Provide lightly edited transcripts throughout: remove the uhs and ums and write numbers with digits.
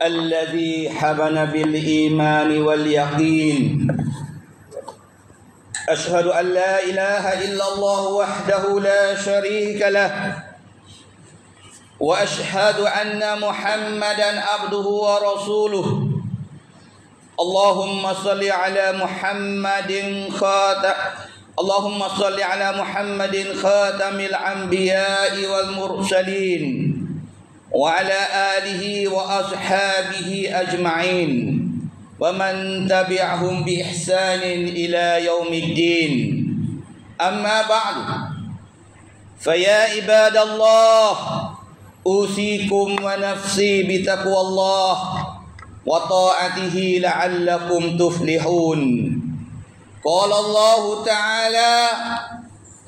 الذي حبنا بالإيمان واليقين. أشهد أن لا إله إلا الله وحده لا شريك له، وأشهد أن محمدا عبده ورسوله. اللهم صل على محمد خاتم الأنبياء والمرسلين، وعلى آله وأصحابه أجمعين، ومن تبعهم بإحسان إلى يوم الدين. أما بعد، فيا عباد الله، أوصيكم ونفسي بتقوى الله وطاعته لعلكم تفلحون. قال الله تعالى: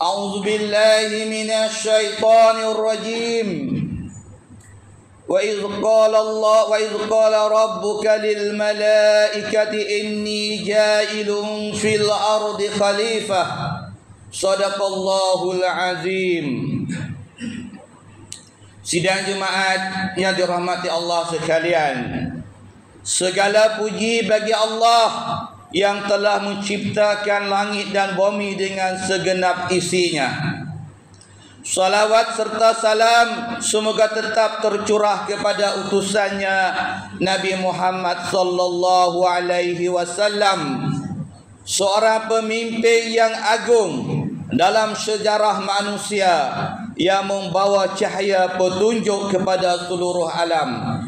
أعوذ بالله من الشيطان الرجيم. وإذ قال ربك للملائكة إني جائل في الأرض خليفة. صدق الله العظيم. Sidang jemaat yang dirahmati Allah sekalian, segala puji bagi Allah yang telah menciptakan langit dan bumi dengan segenap isinya. Salawat serta salam semoga tetap tercurah kepada utusannya Nabi Muhammad sallallahu alaihi wasallam, seorang pemimpin yang agung dalam sejarah manusia yang membawa cahaya petunjuk kepada seluruh alam.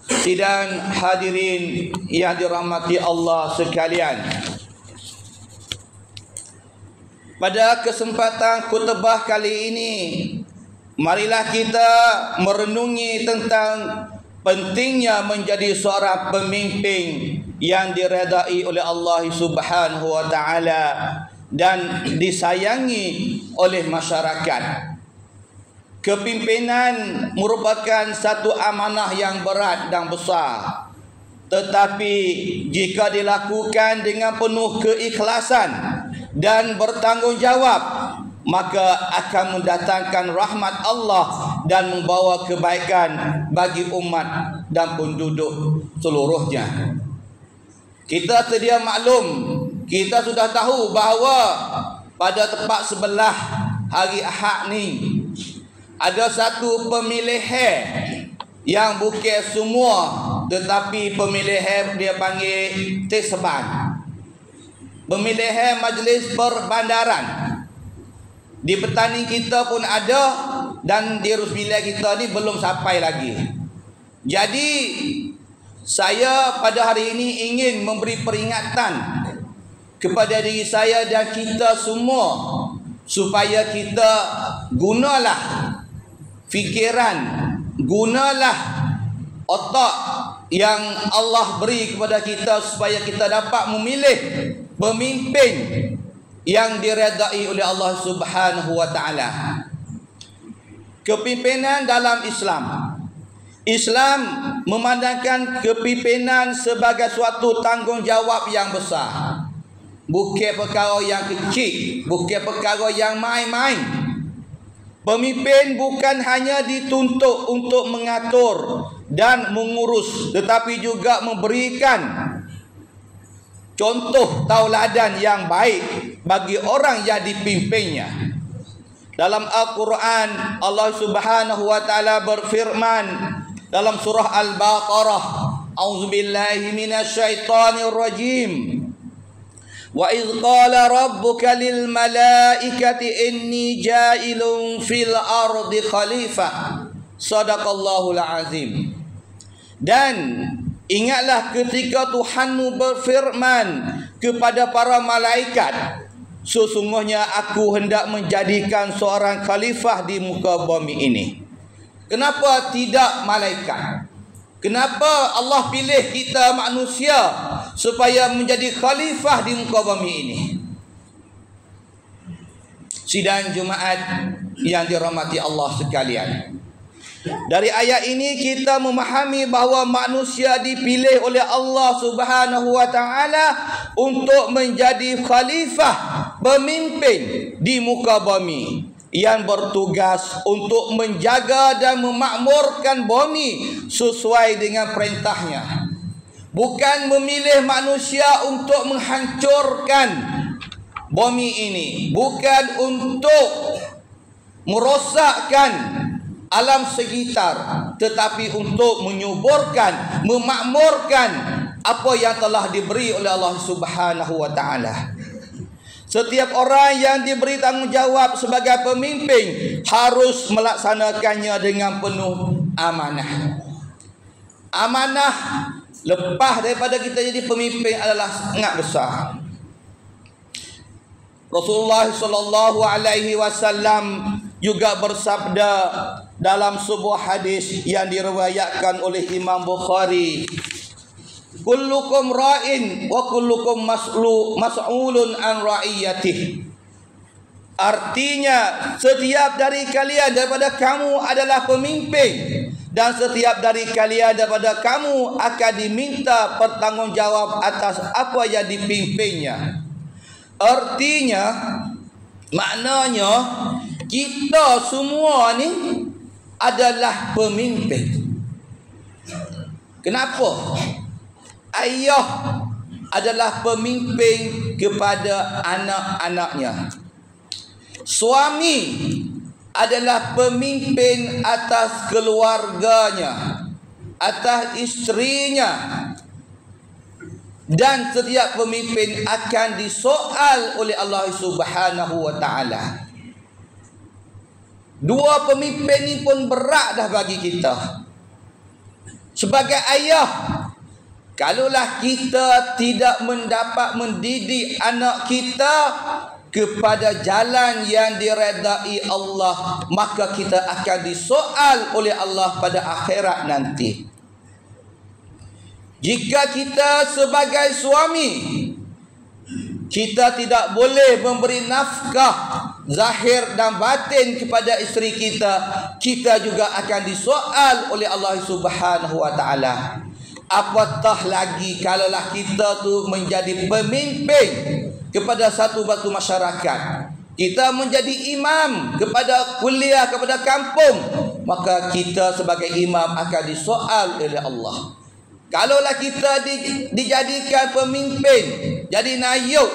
Sidang hadirin yang dirahmati Allah sekalian, pada kesempatan khutbah kali ini, marilah kita merenungi tentang pentingnya menjadi seorang pemimpin yang diredai oleh Allah Subhanahu wa taala dan disayangi oleh masyarakat. Kepimpinan merupakan satu amanah yang berat dan besar, tetapi jika dilakukan dengan penuh keikhlasan dan bertanggungjawab, maka akan mendatangkan rahmat Allah dan membawa kebaikan bagi umat dan penduduk seluruhnya. Kita sedia maklum, kita sudah tahu bahawa pada tepat sebelah hari Ahad ni ada satu pemilihan yang bukan semua, tetapi pemilihan dia panggil Tisban, pemilihan majlis perbandaran. Di petani kita pun ada, dan di Rusmillah kita ni belum sampai lagi. Jadi saya pada hari ini ingin memberi peringatan kepada diri saya dan kita semua, supaya kita gunalah fikiran, gunalah otak yang Allah beri kepada kita, supaya kita dapat memilih pemimpin yang diredai oleh Allah Subhanahu wa taala. Kepimpinan dalam Islam memandangkan kepimpinan sebagai suatu tanggungjawab yang besar. Bukan perkara yang kecil, bukan perkara yang main-main. Pemimpin bukan hanya dituntut untuk mengatur dan mengurus, tetapi juga memberikan contoh tauladan yang baik bagi orang yang dipimpinnya. Dalam Al-Quran, Allah Subhanahu wa taala berfirman dalam surah Al-Baqarah, A'udzubillahi minasyaitonir rajim. Wa idh qala rabbuka lil malaikati inni ja'ilun fil ardi khalifah. Shadaqallahul azim. Dan ingatlah ketika Tuhanmu berfirman kepada para malaikat, sesungguhnya aku hendak menjadikan seorang khalifah di muka bumi ini. Kenapa tidak malaikat? Kenapa Allah pilih kita manusia supaya menjadi khalifah di muka bumi ini? Sidang Jumaat yang dirahmati Allah sekalian, dari ayat ini kita memahami bahawa manusia dipilih oleh Allah Subhanahu wa taala untuk menjadi khalifah, pemimpin di muka bumi. yang bertugas untuk menjaga dan memakmurkan bumi sesuai dengan perintahnya. Bukan memilih manusia untuk menghancurkan bumi ini, bukan untuk merosakkan alam sekitar, tetapi untuk menyuburkan, memakmurkan apa yang telah diberi oleh Allah Subhanahu wa taala. Setiap orang yang diberi tanggungjawab sebagai pemimpin harus melaksanakannya dengan penuh amanah. Amanah lepas daripada kita jadi pemimpin adalah sangat besar. Rasulullah sallallahu alaihi wasallam juga bersabda dalam sebuah hadis yang diriwayatkan oleh Imam Bukhari, kullukum ra'in wa kullukum mas'ulun an ra'iyatih. Artinya, setiap dari kalian daripada kamu adalah pemimpin, dan setiap dari kalian daripada kamu akan diminta bertanggungjawab atas apa yang dipimpinnya. Artinya, maknanya kita semua ni adalah pemimpin. Kenapa? Ayah adalah pemimpin kepada anak-anaknya. Suami adalah pemimpin atas keluarganya, atas isterinya. Dan setiap pemimpin akan disoal oleh Allah Subhanahu wa taala. Dua pemimpin ni pun berat dah bagi kita. Sebagai ayah, kalaulah kita tidak mendapat mendidik anak kita kepada jalan yang diredai Allah, maka kita akan disoal oleh Allah pada akhirat nanti. Jika kita sebagai suami, kita tidak boleh memberi nafkah zahir dan batin kepada isteri kita, kita juga akan disoal oleh Allah Subhanahu wa taala. Apatah lagi kalaulah kita tu menjadi pemimpin kepada satu batu masyarakat, kita menjadi imam kepada kuliah, kepada kampung, maka kita sebagai imam akan disoal oleh Allah. Kalaulah kita dijadikan pemimpin, jadi nayuk,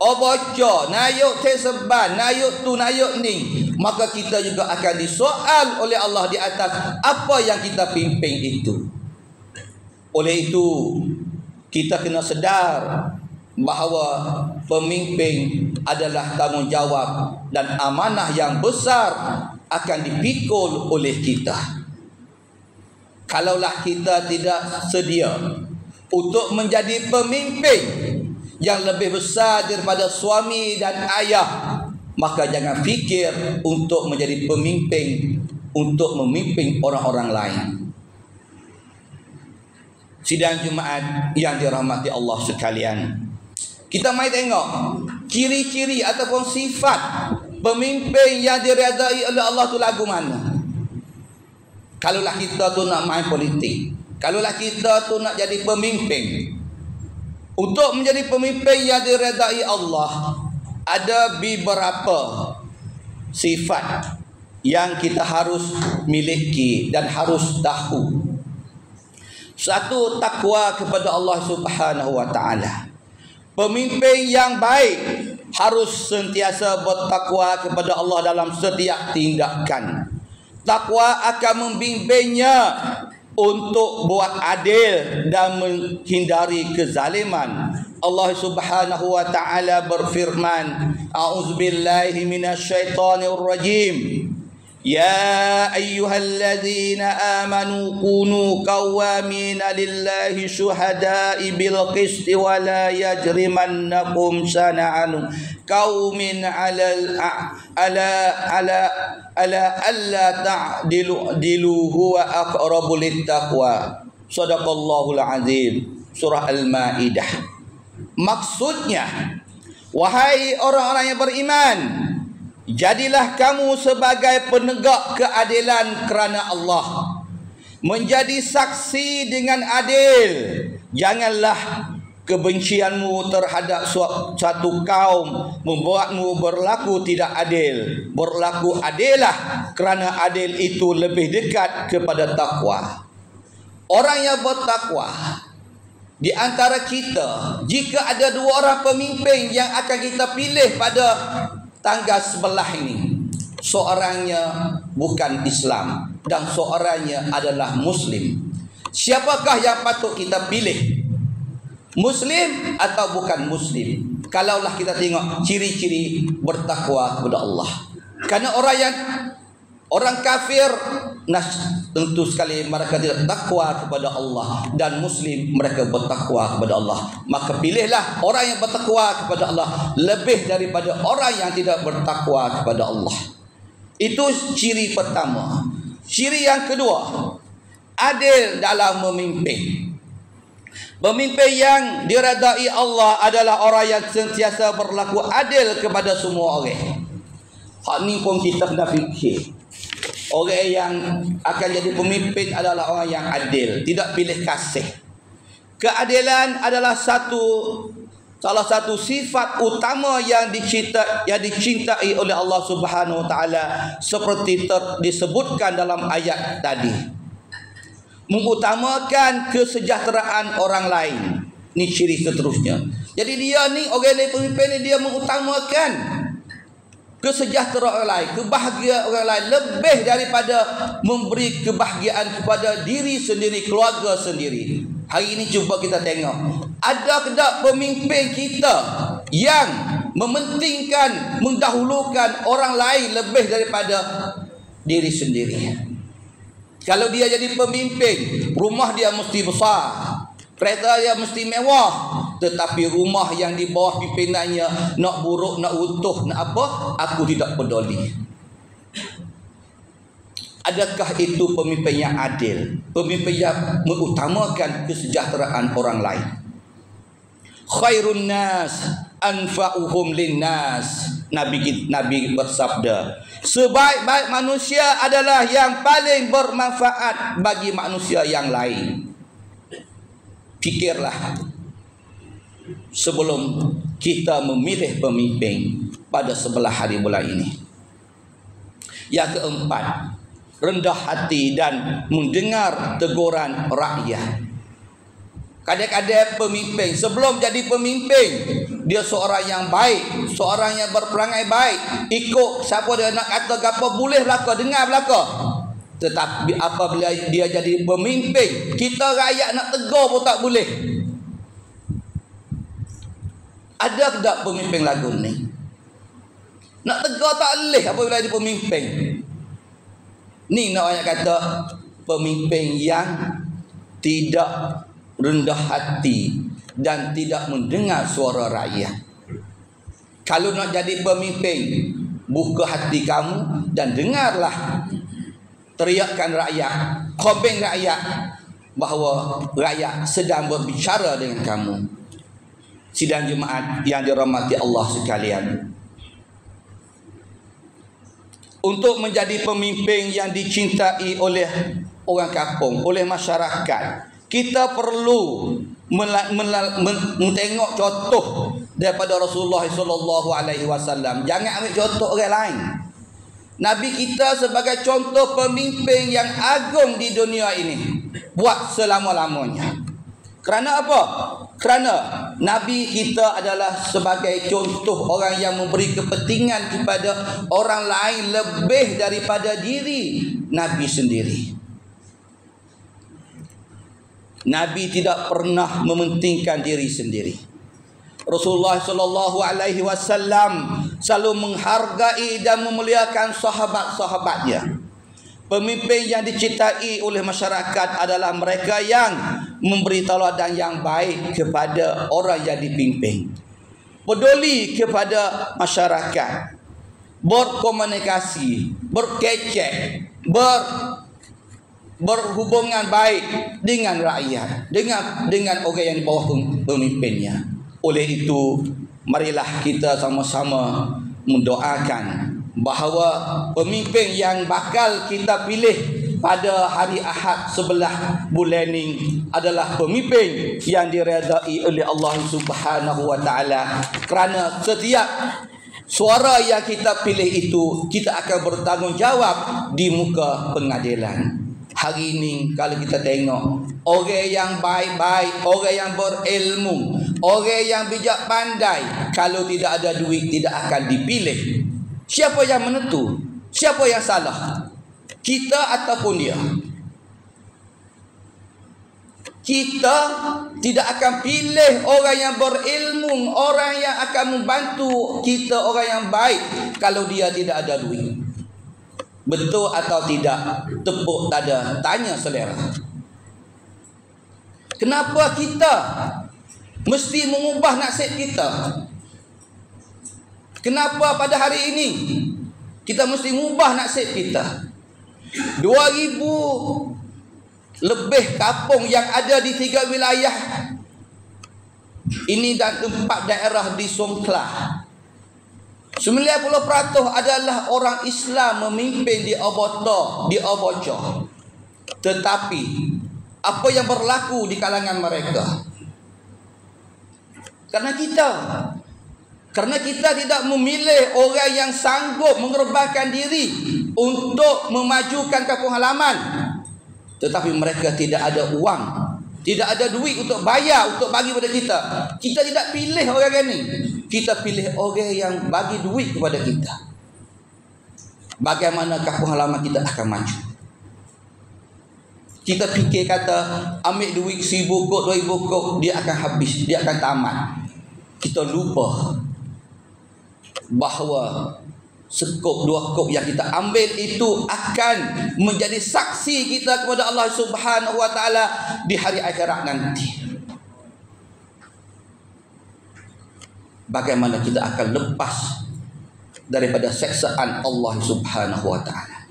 bocor, nayuk terseban, nayuk tu, nayuk ni, maka kita juga akan disoal oleh Allah di atas apa yang kita pimpin itu. Oleh itu, kita kena sedar bahawa pemimpin adalah tanggungjawab dan amanah yang besar akan dipikul oleh kita. Kalaulah kita tidak sedia untuk menjadi pemimpin yang lebih besar daripada suami dan ayah, maka jangan fikir untuk menjadi pemimpin untuk memimpin orang-orang lain. Sidang Jumaat yang dirahmati Allah sekalian, kita mari tengok ciri-ciri ataupun sifat pemimpin yang diredai oleh Allah tu lagu mana. Kalaulah kita tu nak main politik, kalaulah kita tu nak jadi pemimpin, untuk menjadi pemimpin yang diredai Allah, ada beberapa sifat yang kita harus miliki dan harus tahu. Satu, takwa kepada Allah Subhanahu wa taala. Pemimpin yang baik harus sentiasa bertakwa kepada Allah dalam setiap tindakan. Takwa akan membimbingnya untuk buat adil dan menghindari kezaliman. Allah Subhanahu wa taala berfirman, a'udzubillahi minasyaitonir rajim. Ya ayyuhalladzina amanu kunu qawwamina lillahi syuhada'i bil qisti wa la yajrimannakum shana'anu qaumin alla ta'dilu huwa aqrabu littaqwa. Shadaqallahul azim. Surah Al-Maidah. Maksudnya, wahai orang-orang yang beriman, jadilah kamu sebagai penegak keadilan kerana Allah, menjadi saksi dengan adil. Janganlah kebencianmu terhadap suatu kaum membuatmu berlaku tidak adil. Berlaku adillah, kerana adil itu lebih dekat kepada takwa. Orang yang bertakwa di antara kita, jika ada dua orang pemimpin yang akan kita pilih pada tanggal sebelah ini, seorangnya bukan Islam dan seorangnya adalah Muslim. Siapakah yang patut kita pilih? Muslim atau bukan Muslim? Kalaulah kita tengok ciri-ciri bertakwa kepada Allah. Karena orang kafir tentu sekali mereka tidak takwa kepada Allah, dan Muslim mereka bertakwa kepada Allah. Maka pilihlah orang yang bertakwa kepada Allah lebih daripada orang yang tidak bertakwa kepada Allah. Itu ciri pertama. Ciri yang kedua, adil dalam memimpin. Pemimpin yang diredai Allah adalah orang yang sentiasa berlaku adil kepada semua orang. Hak ni pun kita kena fikir. Orang yang akan jadi pemimpin adalah orang yang adil, tidak pilih kasih. Keadilan adalah salah satu sifat utama yang dicintai oleh Allah Subhanahu wa taala, seperti disebutkan dalam ayat tadi. Mengutamakan kesejahteraan orang lain. Ni ciri seterusnya. Jadi dia ni, orang yang pemimpin ni, dia mengutamakan kesejahteraan orang lain, kebahagiaan orang lain, lebih daripada memberi kebahagiaan kepada diri sendiri, keluarga sendiri. Hari ini cuba kita tengok, ada tak pemimpin kita yang mementingkan, mendahulukan orang lain lebih daripada diri sendiri? Kalau dia jadi pemimpin, rumah dia mesti besar, kereta dia mesti mewah, tetapi rumah yang di bawah pimpinannya nak buruk, nak utuh, nak apa, aku tidak peduli. Adakah itu pemimpin yang adil? Pemimpin yang mengutamakan kesejahteraan orang lain. Khairun nas anfa'uhum linnas. Nabi bersabda, sebaik-baik manusia adalah yang paling bermanfaat bagi manusia yang lain. Fikirlah sebelum kita memilih pemimpin pada sebelah hari bulan ini. Yang keempat, rendah hati dan mendengar teguran rakyat. Kadang-kadang pemimpin sebelum jadi pemimpin, dia seorang yang baik, seorang yang berperangai baik, ikut siapa dia nak kata apa boleh belaka, dengar belaka. Tetapi apabila dia jadi pemimpin, kita rakyat nak tegur pun tak boleh. Ada tak pemimpin lagu ni? Nak tegur tak boleh apabila jadi pemimpin. Ni nak orang kata pemimpin yang tidak rendah hati dan tidak mendengar suara rakyat. Kalau nak jadi pemimpin, buka hati kamu dan dengarlah teriakan rakyat, komen rakyat bahawa rakyat sedang berbicara dengan kamu. Sidang Jumaat yang dirahmati Allah sekalian, untuk menjadi pemimpin yang dicintai oleh orang kampung, oleh masyarakat, kita perlu mentengok contoh daripada Rasulullah SAW. Jangan ambil contoh orang lain. Nabi kita sebagai contoh pemimpin yang agung di dunia ini, buat selama-lamanya. Kerana apa? Kerana Nabi kita adalah sebagai contoh orang yang memberi kepentingan kepada orang lain lebih daripada diri Nabi sendiri. Nabi tidak pernah mementingkan diri sendiri. Rasulullah SAW selalu menghargai dan memuliakan sahabat-sahabatnya. Pemimpin yang dicintai oleh masyarakat adalah mereka yang memberi tauladan yang baik kepada orang yang dipimpin, peduli kepada masyarakat, berkomunikasi, berkecek, berhubungan baik dengan rakyat, dengan orang yang di bawah pemimpinnya. Oleh itu, marilah kita sama-sama mendoakan bahawa pemimpin yang bakal kita pilih pada hari Ahad sebelah bulan ini adalah pemimpin yang diredai oleh Allah Subhanahu wa taala. Kerana setiap suara yang kita pilih itu, kita akan bertanggungjawab di muka pengadilan. Hari ini kalau kita tengok orang yang baik-baik, orang yang berilmu, orang yang bijak pandai, kalau tidak ada duit tidak akan dipilih. Siapa yang menentu? Siapa yang salah? Kita ataupun dia? Kita tidak akan pilih orang yang berilmu, orang yang akan membantu kita, orang yang baik, kalau dia tidak ada duit. Betul atau tidak? Tepuk dada, tanya selera. Kenapa kita mesti mengubah nasib kita? Kenapa pada hari ini kita mesti mengubah nasib kita? 2,000 lebih kampung yang ada di 3 wilayah ini dan 4 daerah di Songkhla. 90% adalah orang Islam memimpin di Oboco. Tetapi apa yang berlaku di kalangan mereka? Karena kita tidak memilih orang yang sanggup mengorbankan diri untuk memajukan kampung halaman. Tetapi mereka tidak ada uang, tidak ada duit untuk bayar, untuk bagi kepada kita. Kita tidak pilih orang ini. Kita pilih orang yang bagi duit kepada kita. Bagaimana kampung halaman kita akan maju? Kita fikir kata ambil duit 1,000 kok, 2,000 kok, dia akan habis, dia akan tamat. Kita lupa bahawa sekop 2 kop yang kita ambil itu akan menjadi saksi kita kepada Allah Subhanahu wa taala di hari akhirat nanti. Bagaimana kita akan lepas daripada seksaan Allah Subhanahu wa taala.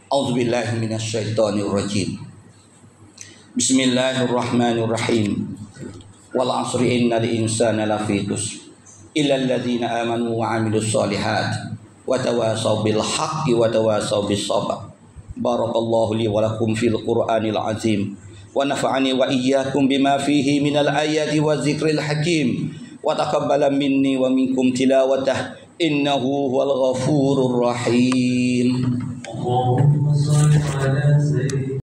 A'udzubillahi minasyaitonir rajim. Bismillahirrahmanirrahim. Wal 'asri innal insana lafi khusr illa alladziina aamanu wa 'amilus shalihaati wa tawashaw bil haqqi wa tawashaw bis sabr. Barakallahu li wa lakum fil Qur'anil 'azim wa nafa'ani wa iyyakum bima fihi minal ayati wa dzikril hakim wa taqabbala minni wa minkum tilawatah innahu huwal ghafurur rahim. Allahumma shalli ala sayyidina